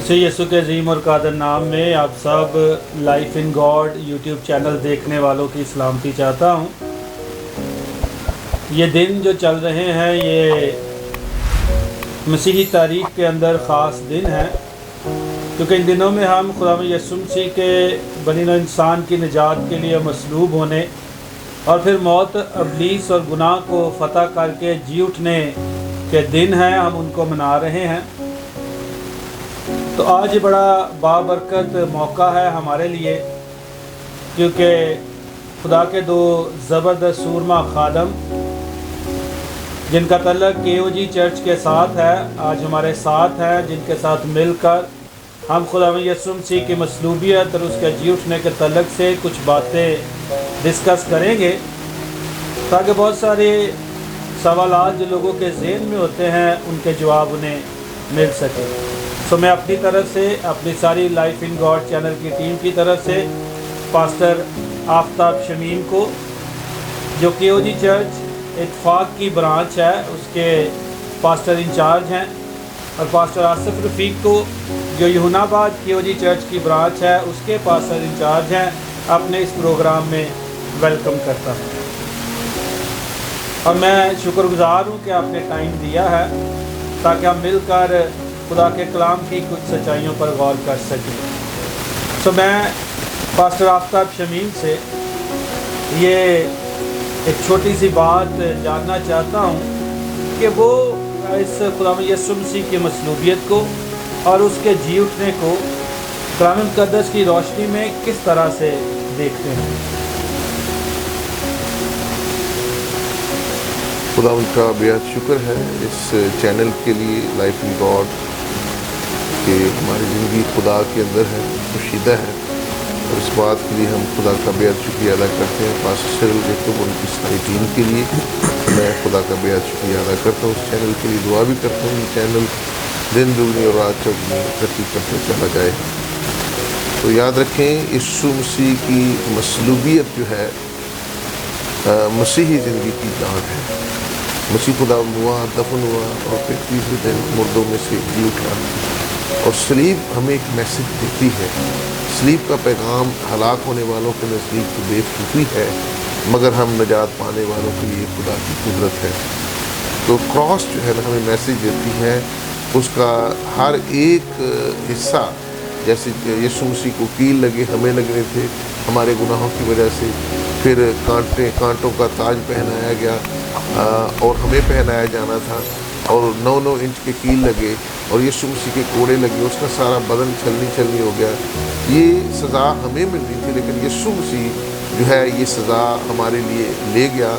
मसीह यीशु के अजीम और कादर नाम में आप सब life in God YouTube channel देखने वालों की सलामती चाहता हूँ। ये दिन जो चल रहे हैं ये मसीही तारीख़ के अंदर ख़ास दिन है, क्योंकि इन दिनों में हम खुदा यीशु मसीह के बनी नौ इंसान की निजात के लिए मसलूब होने और फिर मौत, अबलीस और गुनाह को फ़तह करके जी उठने के दिन हैं, हम उनको मना रहे हैं। तो आज बड़ा बाबरकत मौका है हमारे लिए, क्योंकि खुदा के दो ज़बरदस्त सूरमा खादम जिनका तल्लक KOG चर्च के साथ है, आज हमारे साथ हैं, जिनके साथ मिलकर हम खुदा यीशु मसीह की मसलूबियत और उसके जी उठने के तल्लक से कुछ बातें डिस्कस करेंगे, ताकि बहुत सारे सवालात जो लोगों के ज़हन में होते हैं उनके जवाब उन्हें मिल सके। तो मैं अपनी तरफ से, अपनी सारी लाइफ इन गॉड चैनल की टीम की तरफ से पास्टर आफ्ताब शमीम को, जो KOG चर्च इत्फाक की ब्रांच है, उसके पास्टर इंचार्ज हैं, और पास्टर आसिफ रफ़ीक को, जो यूनाबाद KOG चर्च की ब्रांच है, उसके पास्टर इंचार्ज हैं, अपने इस प्रोग्राम में वेलकम करता हूँ। और मैं शुक्रगुज़ार हूँ कि आपने टाइम दिया है ताकि हम मिलकर खुदा के कलाम की कुछ सच्चाइयों पर गौर कर सकें। तो मैं पास्टर आफ्ताब शमीम से ये एक छोटी सी बात जानना चाहता हूँ कि वो इस खुदा यीशु मसीह की मसलूबियत को और उसके जी उठने को कलाम मुक़द्दस की रोशनी में किस तरह से देखते हैं। खुदा उनका बेहद शुक्र है इस चैनल के लिए, लाइफ इन गॉड, कि हमारी ज़िंदगी खुदा के अंदर है, खुशीदा है, और इस बात के लिए हम खुदा का बेहद शुक्रिया अदा करते हैं। पास्टर सिरिल जैकब उनकी सारी टीम के लिए मैं खुदा का बेहद शुक्रिया अदा करता हूँ। उस चैनल के लिए दुआ भी करता हूँ, ये चैनल दिन दुगनी और रात चौगुनी तरक्की करते चला जाए। तो याद रखें, यीशु मसीह की मसलूबियत जो है मसीही ज़िंदगी की जान है। मसीह खुदा हुआ, दफन हुआ और फिर तीसरे दिन मुर्दों में से जी उठा, और सलीब हमें एक मैसेज देती है। सलीब का पैगाम हलाक होने वालों के नज़दीक तो बेवकूफ़ी है, मगर हम नजात पाने वालों के लिए खुदा की कुदरत है। तो क्रॉस जो है ना हमें मैसेज देती है, उसका हर एक हिस्सा, जैसे यीशु मसीह को कील लगे, हमें लगने थे हमारे गुनाहों की वजह से, फिर कांटों का ताज पहनाया गया और हमें पहनाया जाना था, और 9-9 इंच के कील लगे और यीशु मसीह के कोड़े लगे, उसका सारा बदन छलनी हो गया। ये सज़ा हमें मिल रही थी, लेकिन यीशु मसीह जो है ये सज़ा हमारे लिए ले गया,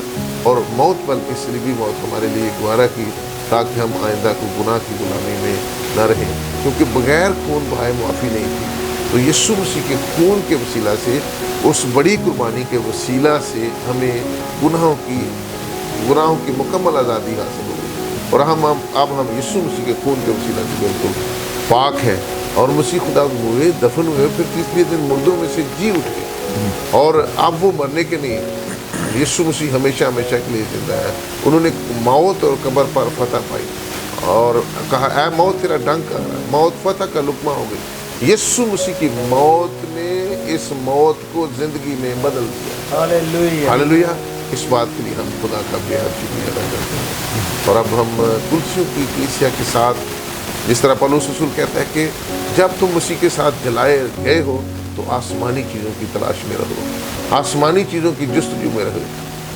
और मौत, बल्कि सलीबी मौत हमारे लिए गवारा की, ताकि हम आइंदा को गुनाह की गुलामी में न रहें, क्योंकि बग़ैर खून बहाए माफ़ी नहीं थी। तो यीशु मसीह के खून के वसीला से, उस बड़ी कुर्बानी के वसीला से हमें गुनाहों की मुकम्मल आज़ादी हासिल हो गई, और अब हम यीशु मसीह के खून के वसीला से बिल्कुल पाक हैं। और मसीह खुदा हुए, दफन हुए, फिर तीसरे दिन मुर्दों में से जी उठे, और अब वो मरने के नहीं, यीशु मसीह हमेशा हमेशा के लिए जिंदा है। उन्होंने मौत और कब्र पर फतह पाई और कहा, ऐ मौत तेरा डंक कर रहा है, मौत फतह का लुकमा हो गई। यीशु मसीह की मौत ने इस मौत को जिंदगी में बदल दिया। Hallelujah, hallelujah. इस बात के लिए हम खुदा का बेहद शुक्रिया अदा करते हैं। और अब हम कुलसियों की कलीसिया के साथ, जिस तरह पौलुस रसूल कहता है कि जब तुम मसीह के साथ जलाए गए हो तो आसमानी चीज़ों की तलाश में रहो, आसमानी चीज़ों की जस्तजू में रहो।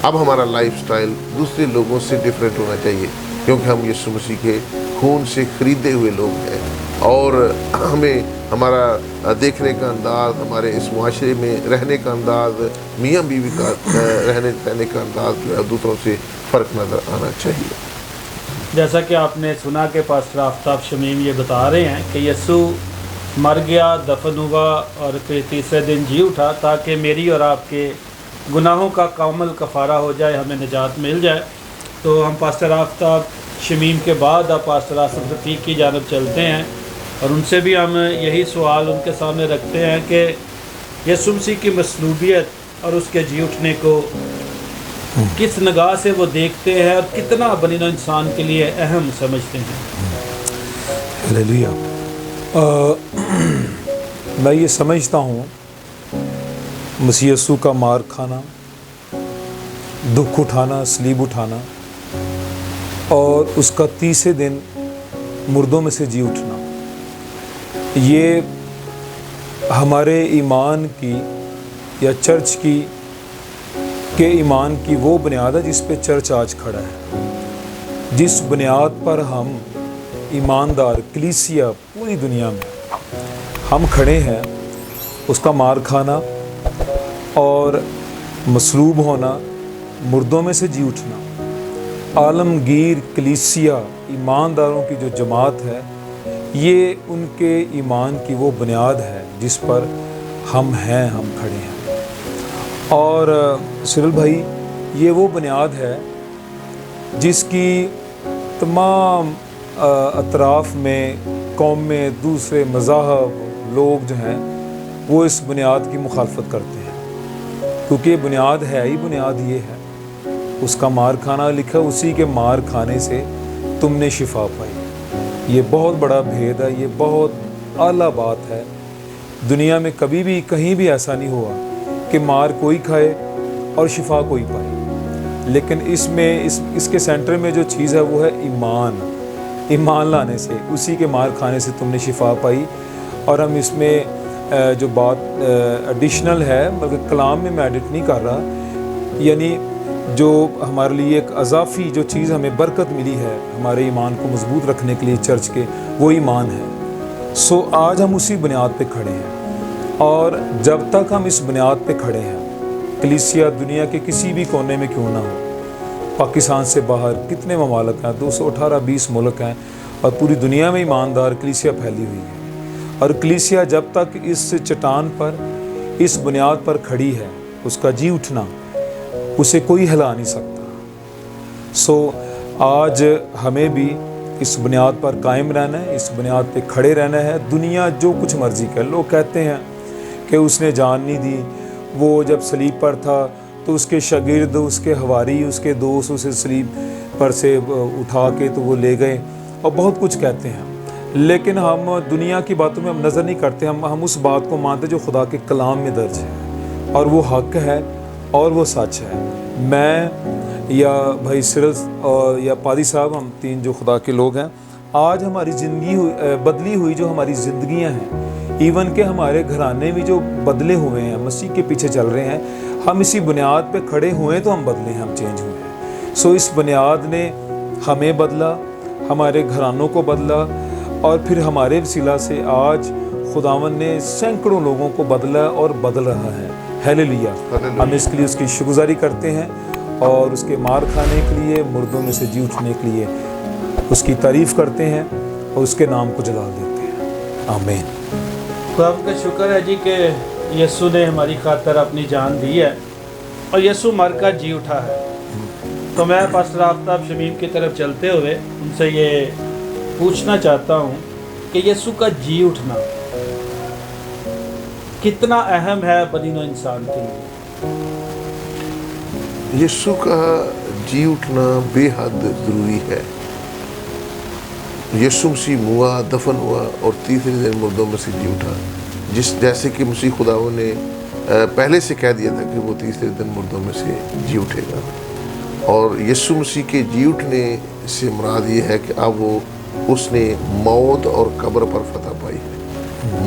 अब हमारा लाइफस्टाइल दूसरे लोगों से डिफरेंट होना चाहिए, क्योंकि हम यीशु मसीह के खून से ख़रीदे हुए लोग हैं, और हमें हमारा देखने का अंदाज़, हमारे इस मुआशरे में रहने का अंदाज़, मियाँ बीवी का रहने का अंदाज़ जो है दूसरों से फ़र्क नज़र आना चाहिए। जैसा कि आपने सुना कि पास्टर आफ्ताब शमीम ये बता रहे हैं कि यीशु मर गया, दफन हुआ और फिर तीसरे दिन जी उठा, ताकि मेरी और आपके गुनाहों का कामल कफ़ारा हो जाए, हमें निजात मिल जाए। तो हम पास्टर आफ्ताब शमीम के बाद अब पास्टर आसिफ रफ़ीक की जानब चलते हैं, और उनसे भी हम यही सवाल उनके सामने रखते हैं कि यीशु मसीह की मसलूबियत और उसके जी उठने को किस निगाह से वो देखते हैं और कितना बनी नौ इंसान के लिए अहम समझते हैं। हालेलुया। میں یہ سمجھتا ہوں مسیح یسوع کا مار کھانا، دکھ اٹھانا، صلیب اٹھانا اور اس کا تیسرے دن مردوں میں سے جی اٹھنا، یہ ہمارے ایمان کی یا چرچ کی کے ایمان کی وہ بنیاد ہے جس پہ چرچ آج کھڑا ہے، جس بنیاد پر ہم ایماندار کلیسیا پوری دنیا میں ہم کھڑے ہیں۔ اس کا مار کھانا اور مصلوب ہونا، مردوں میں سے جی اٹھنا، عالمگیر کلیسیا ایمانداروں کی جو جماعت ہے، یہ ان کے ایمان کی وہ بنیاد ہے جس پر ہم ہیں، ہم کھڑے ہیں۔ اور سرل بھائی، یہ وہ بنیاد ہے جس کی تمام اطراف میں قومیں، دوسرے مذاہب لوگ جو ہیں وہ اس بنیاد کی مخالفت کرتے ہیں، کیونکہ یہ بنیاد ہے ہی بنیاد یہ ہے، اس کا مار کھانا لکھا، اسی کے مار کھانے سے تم نے شفا پائی۔ یہ بہت بڑا بھید ہے، یہ بہت اعلیٰ بات ہے۔ دنیا میں کبھی بھی کہیں بھی ایسا نہیں ہوا کہ مار کوئی کھائے اور شفا کوئی پائے، لیکن اس کے سینٹر میں جو چیز ہے وہ ہے ایمان لانے سے، اسی کے مار کھانے سے تم نے شفا پائی۔ اور ہم اس میں جو بات ایڈیشنل ہے، بلکہ کلام میں ایڈٹ نہیں کر رہا، یعنی جو ہمارے لیے ایک اضافی جو چیز ہمیں برکت ملی ہے ہمارے ایمان کو مضبوط رکھنے کے لیے چرچ کے، وہ ایمان ہے۔ سو آج ہم اسی بنیاد پہ کھڑے ہیں، اور جب تک ہم اس بنیاد پہ کھڑے ہیں، کلیسیا دنیا کے کسی بھی کونے میں کیوں نہ ہو، پاکستان سے باہر کتنے ممالک ہیں، 218-20 ملک ہیں، اور پوری دنیا میں ایماندار کلیسیا پھیلی ہوئی ہے، اور کلیسیا جب تک اس چٹان پر، اس بنیاد پر کھڑی ہے، اس کا جی اٹھنا اسے کوئی ہلا نہیں سکتا۔ سو آج ہمیں بھی اس بنیاد پر قائم رہنا ہے، اس بنیاد پہ کھڑے رہنا ہے۔ دنیا جو کچھ مرضی کرے، لوگ کہتے ہیں کہ اس نے جان نہیں دی، وہ جب صلیب پر تھا تو اس کے شاگرد، اس کے حواری، اس کے دوست اسے صلیب پر سے اٹھا کے تو وہ لے گئے، اور بہت کچھ کہتے ہیں، لیکن ہم دنیا کی باتوں میں ہم نظر نہیں کرتے، ہم اس بات کو مانتے جو خدا کے کلام میں درج ہے، اور وہ حق ہے اور وہ سچ ہے۔ میں یا بھائی سرل یا پادی صاحب، ہم تین جو خدا کے لوگ ہیں، آج ہماری زندگی بدلی ہوئی جو ہماری زندگیاں ہیں، ایون کہ ہمارے گھرانے بھی جو بدلے ہوئے ہیں، مسیح کے پیچھے چل رہے ہیں، ہم اسی بنیاد پہ کھڑے ہوئے تو ہم بدلے ہیں، ہم چینج ہوئے ہیں۔ سو اس بنیاد نے ہمیں بدلا، ہمارے گھرانوں کو بدلا، اور پھر ہمارے وسیلہ سے آج خداوند نے سینکڑوں لوگوں کو بدلا اور بدل رہا ہے۔ ہیلیلویا! ہم اس کے لیے اس کی شکرگزاری کرتے ہیں، اور اس کے مار کھانے کے لیے، مردوں میں سے جی اٹھنے کے لیے اس کی تعریف کرتے ہیں، اور اس کے نام کو جلال دیتے ہیں۔ آمین۔ خدا کا شکر ہے جی کہ یسوع نے ہماری خاطر اپنی جان دی ہے، اور یسوع مر کر جی اٹھا ہے۔ تو میں پاسٹر آفتاب شمیم کی طرف چلتے ہوئے ان سے یہ پوچھنا چاہتا ہوں کہ یسوع کا جی اٹھنا کتنا اہم ہے بنی نوع انسان کے لیے؟ یسوع کا جی اٹھنا بے حد ضروری ہے۔ یسوع مسیح ہوا، دفن ہوا، اور تیسرے دن مردوں میں سے جی اٹھا، جیسے کہ مسیح خداوند نے پہلے سے کہہ دیا تھا کہ وہ تیسرے دن مردوں میں سے جی اٹھے گا۔ اور یسوع مسیح کے جی اٹھنے سے مراد یہ ہے کہ اب اس نے موت اور قبر پر فتح پائی ہے،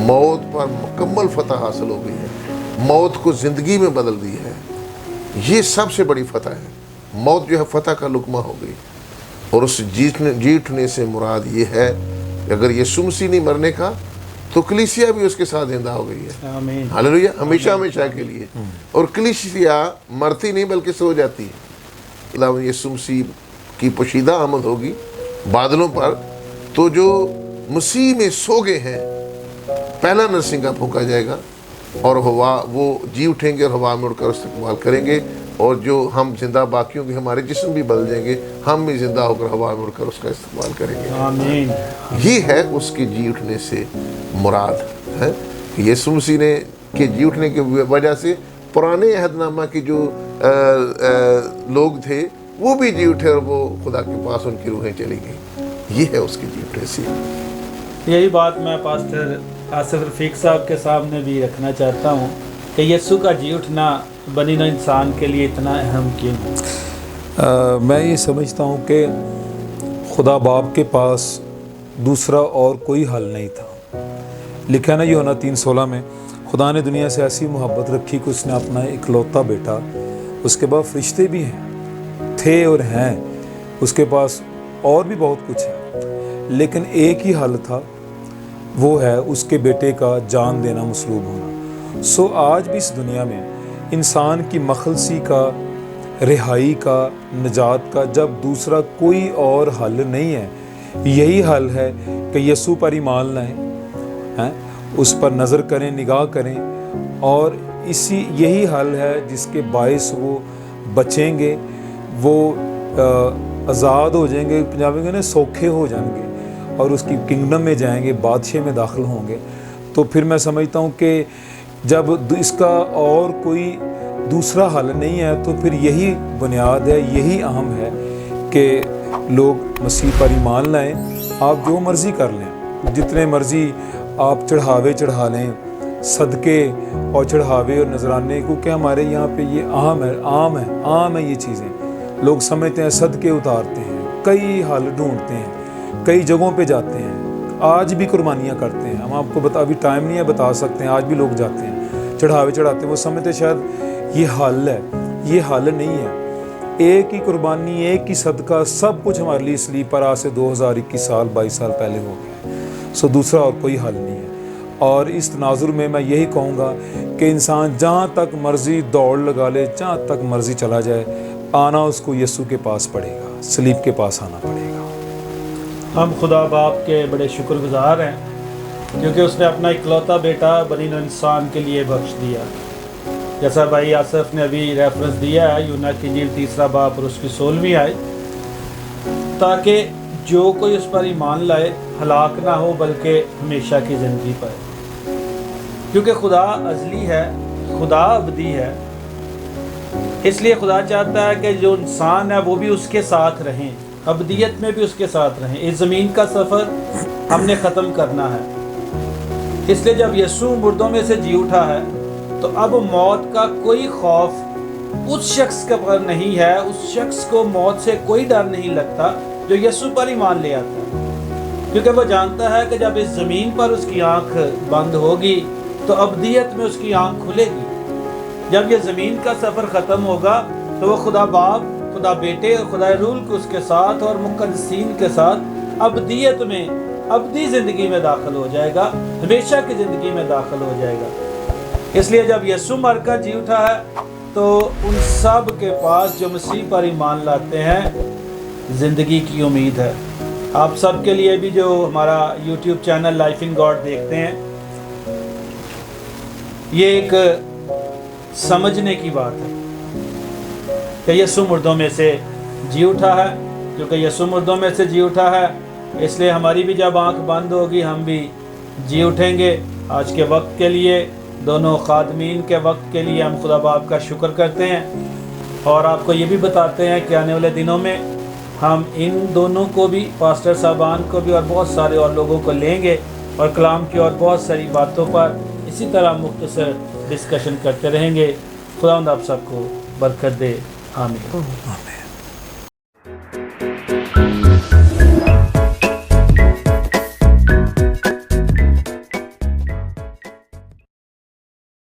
موت پر مکمل فتح حاصل ہو گئی ہے، موت کو زندگی میں بدل دی ہے۔ یہ سب سے بڑی فتح ہے، موت جو ہے فتح کا لقمہ ہو گئی۔ اور اس جی اٹھنے سے مراد یہ ہے کہ اگر یسوع مسیح نہیں مرنے کا تو کلیسیا بھی اس کے ساتھ زندہ ہو گئی ہے۔ آمین۔ ہاللویا! ہمیشہ ہمیشہ کے لیے۔ اور کلیسیا مرتی نہیں بلکہ سو جاتی ہے۔ خداوند یسوع مسیح کی پوشیدہ آمد ہوگی بادلوں پر، تو جو مسیح میں سو گئے ہیں، پہلا نرسنگا پھونکا جائے گا، اور ہوا وہ جی اٹھیں گے اور ہوا میں اڑ کر استقبال کریں گے، اور جو ہم زندہ باقی ہوں گے، ہمارے جسم بھی بدل جائیں گے، ہم بھی زندہ ہو کر ہوا میں اڑ کر اس کا استقبال کریں گے۔ آمین۔ یہ ہے اس کے جی اٹھنے سے مراد ہے کہ یسوع مسیح نے کے جی اٹھنے کی وجہ سے پرانے عہد نامہ کے جو لوگ تھے وہ بھی جی اٹھے، اور وہ خدا کے پاس ان کی روحیں چلی گئیں۔ یہ ہے اس کے جی اٹھنے سے۔ यही बात मैं पास्टर आसिफ रफ़ीक साहब के सामने भी रखना चाहता हूँ कि यीशु का जी उठना बनी नौ इंसान के लिए इतना अहम क्यों है? मैं ये समझता हूँ कि खुदा बाप के पास दूसरा और कोई हल नहीं था। लिखा है ना यूहन्ना 3:16 में, खुदा ने दुनिया से ऐसी मोहब्बत रखी कि उसने अपना इकलौता बेटा, उसके बाद फरिश्ते भी हैं, थे और हैं, उसके पास और भी बहुत कुछ है, लेकिन एक ही हल था, वो है उसके बेटे का जान देना मसलूब होना। सो आज भी इस दुनिया में इंसान की मखलसी का, रिहाई का, निजात का जब दूसरा कोई और हल नहीं है, यही हल है कि यीशु पर ईमान लाएं, हैं, उस पर नज़र करें, निगाह करें, और यही हल है जिसके बायस वो बचेंगे, वो आज़ाद हो जाएंगे, पंजाबी में ना सौखे हो जाएंगे और उसकी किंगडम में जाएंगे, बादशाह में दाखिल होंगे। तो फिर मैं समझता हूँ कि जब इसका और कोई दूसरा हल नहीं है तो फिर यही बुनियाद है, यही अहम है कि लोग मसीह पर ईमान लाएं। आप जो मर्ज़ी कर लें, जितने मर्ज़ी आप चढ़ावे चढ़ा लें, सदक़े और चढ़ावे और नजराने, क्योंकि हमारे यहाँ पे ये आम है ये चीज़ें। लोग समझते हैं सदक़े उतारते हैं, कई हल ढूंढते हैं, कई जगहों पे जाते हैं, आज भी कुर्बानियाँ करते हैं। हम आपको अभी टाइम नहीं है बता सकते हैं, आज भी लोग जाते हैं, चढ़ावे चढ़ाते हैं। वो समझते शायद ये हल है, ये हल नहीं है। एक ही कुर्बानी, एक ही सदका, सब कुछ हमारे लिए सलीब पर आज से 2021 साल 22 साल पहले हो गया। सो दूसरा और कोई हल नहीं है। और इस तनाजुर में मैं यही कहूँगा कि इंसान जहाँ तक मर्ज़ी दौड़ लगा ले, जहाँ तक मर्ज़ी चला जाए, आना उसको यीशु के पास पड़ेगा, सलीब के पास आना पड़ेगा। हम खुदा बाप के बड़े शुक्रगुजार हैं क्योंकि उसने अपना इकलौता बेटा बनी नौ इंसान के लिए बख्श दिया। जैसा भाई आसिफ ने अभी रेफरेंस दिया है यूहन्ना की इंजील 3 बाब और उसकी 16वीं आयत, ताकि जो कोई उस पर ईमान लाए हलाक ना हो बल्कि हमेशा की ज़िंदगी पाए। क्योंकि खुदा अज़ली है, खुदा अबदी है, इसलिए खुदा चाहता है कि जो इंसान है वो भी उसके साथ रहें, अबदियत में भी उसके साथ रहें। इस ज़मीन का सफ़र हमने ख़त्म करना है। इसलिए जब यीशु मुर्दों में से जी उठा है तो अब मौत का कोई खौफ उस शख्स के पर नहीं है, उस शख्स को मौत से कोई डर नहीं लगता जो यीशु पर ईमान ले आता है। क्योंकि वो जानता है कि जब इस ज़मीन पर उसकी आँख बंद होगी तो अबदियत में उसकी आँख खुलेगी। जब ये ज़मीन का सफ़र ख़त्म होगा तो वो खुदा बाप, खुदा बेटे और खुदा रूल को उसके साथ और मुक़द्दसीन के साथ अबदियत में, अबदी ज़िंदगी में दाखिल हो जाएगा, हमेशा की ज़िंदगी में दाखिल हो जाएगा। इसलिए जब यीशु मर कर जी उठा है तो उन सब के पास जो मसीह पर ईमान लाते हैं ज़िंदगी की उम्मीद है। आप सब के लिए भी जो हमारा YouTube channel life in God देखते हैं, ये एक समझने की बात है कि यीशु मुर्दों में से जी उठा है। क्योंकि यीशु मुर्दों में से जी उठा है इसलिए हमारी भी जब आंख बंद होगी हम भी जी उठेंगे। आज के वक्त के लिए, दोनों खादमीन के वक्त के लिए हम खुदा बाप का शुक्र करते हैं और आपको ये भी बताते हैं कि आने वाले दिनों में हम इन दोनों को भी, पास्टर साहबान को भी और बहुत सारे और लोगों को लेंगे और कलाम की और बहुत सारी बातों पर इसी तरह मुख्तसर डिस्कशन करते रहेंगे। खुदा आप सबको बरकत दे। आमीन।